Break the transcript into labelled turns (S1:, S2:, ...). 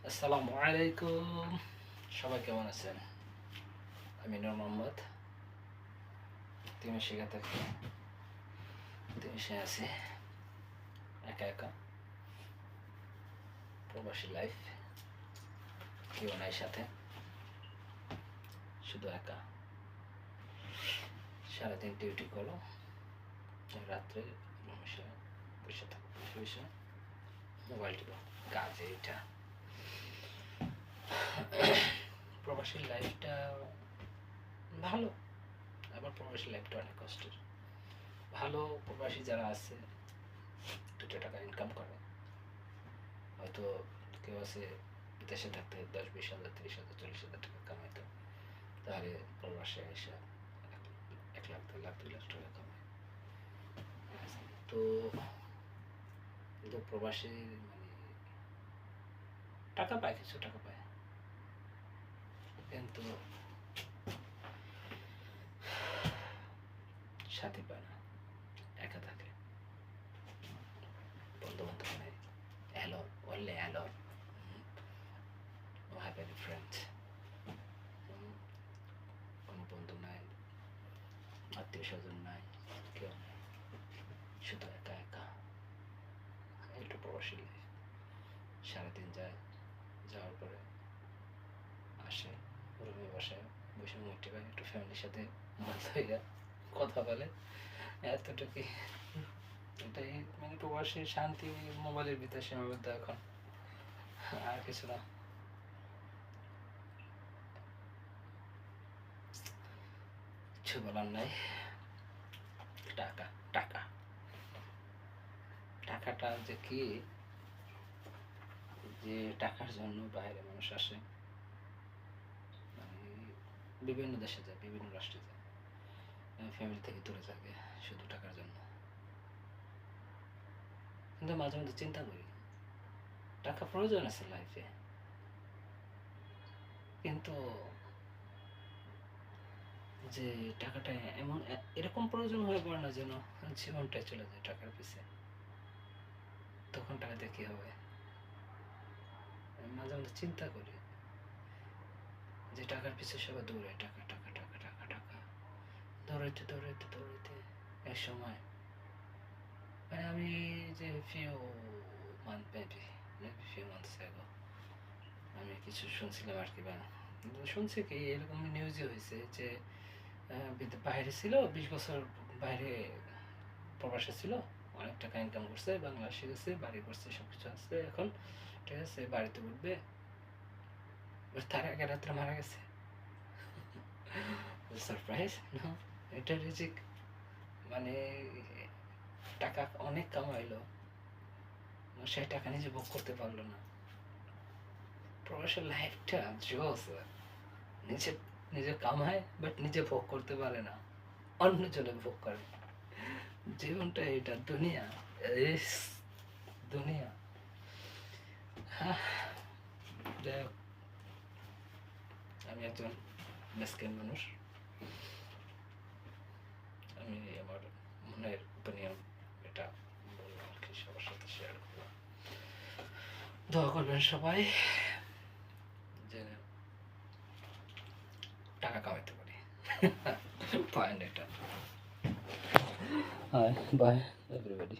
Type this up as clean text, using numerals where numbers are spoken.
S1: আসসালামু আলাইকুম, সবাই কেমন আছেন? আমি নূর মোহাম্মদ, তিউনিসিয়া থেকে। তিউনিসিয়া আছি একা একা, প্রবাসী লাইফ, কেউ নাই সাথে, শুধু একা। সারাদিন ডিউটি করো, রাত্রে বসে বসে থাকো, বসে বসে মোবাইল টিপো, কাজে এটা। প্রবাসী লাইফটা ভালো, আবার প্রবাসী লাইফটা অনেক কষ্টের। ভালো প্রবাসী যারা আছে, 2 টাকা ইনকাম করে, হয়তো কেউ আছে দেশে থাকতে 10-20 হাজার, 30,000, 40,000 টাকা কামাইতো, তাহলে প্রবাসে এসে 1 লাখ, 2 লাখ, 2 লাখ টাকা কামায়। তো কিন্তু প্রবাসী মানে টাকা পায়, কিছু টাকা পায়, কিন্তু সাথী পায় না, একা থাকে, বন্ধু বান্ধব নেই, alone, only alone, no have any friends, কোনো বন্ধু নাই, আত্মীয় স্বজন নাই, কেউ নেই, শুধু একা একা। একটু প্রবাসী লাইফ। সারাদিন যায়, যাওয়ার পরে আসে, রুমে বসে বসে মুটি পায়, একটু ফ্যামিলির সাথে হইয়া কথা বলে, এতটুকুই। এটাই মানে প্রবাসীর শান্তি, মোবাইলের ভিতরে সীমাবদ্ধ এখন, আর কিছু না। কিছু বলার নাই। টাকা টাকা টাকাটা যে কি, যে টাকার জন্য বাইরে মানুষ আসে, মানে বিভিন্ন দেশে যায়, বিভিন্ন রাষ্ট্রে যায়, ফ্যামিলি থেকে দূরে থাকে শুধু টাকার জন্য। কিন্তু মাঝে মধ্যে চিন্তা করি, টাকা প্রয়োজন আছে লাইফে, কিন্তু যে টাকাটা এমন এরকম প্রয়োজন হয়ে পড়ে না যেন জীবনটাই চলে যায় টাকার পিছে, তখন টাকা দিয়ে কী হবে? মাঝে মধ্যে চিন্তা করি যে টাকার পিছে সবাই দৌড়ে, টাকা টাকা টাকা টাকা টাকা, দৌড়াইতে দৌড়াইতে দৌড়াইতে এক সময় মানে আমি যে ফিউ মান্থস আগে আমি কিছু শুনছিলাম আর কি, বা শুনছি কি এরকম নিউজে হয়েছে যে বাইরে ছিল, 20 বছর বাইরে প্রবাসে ছিল, অনেক টাকা ইনকাম করছে, বাংলাদেশে গেছে, বাড়ি করছে, সব কিছু আছে এখন, ঠিক আছে, বাড়িতে উঠবে, তার আগে রাত্রে মারা গেছে। সারপ্রাইজ না, এটা রিজিক, মানে টাকা অনেক কামাইলো, সেই টাকা নিজে ভোগ করতে পারলো না। প্রবাসের লাইফটা জোস, নিজে নিজে কামায় বাট নিজে ভোগ করতে পারে না, অন্য জনে ভোগ করে। জীবনটা এটা দুনিয়া, দুনিয়া। যাই হোক, আমি একজন মেসকিন মানুষ, আমি আমার মনের ওপিনিয়ন এটা বললাম আর কি, সবার সাথে শেয়ার করলাম। দোয়া করবেন সবাই যে টাকা কামাইতে পারি। পয়েন্ট এটা। Bye everybody.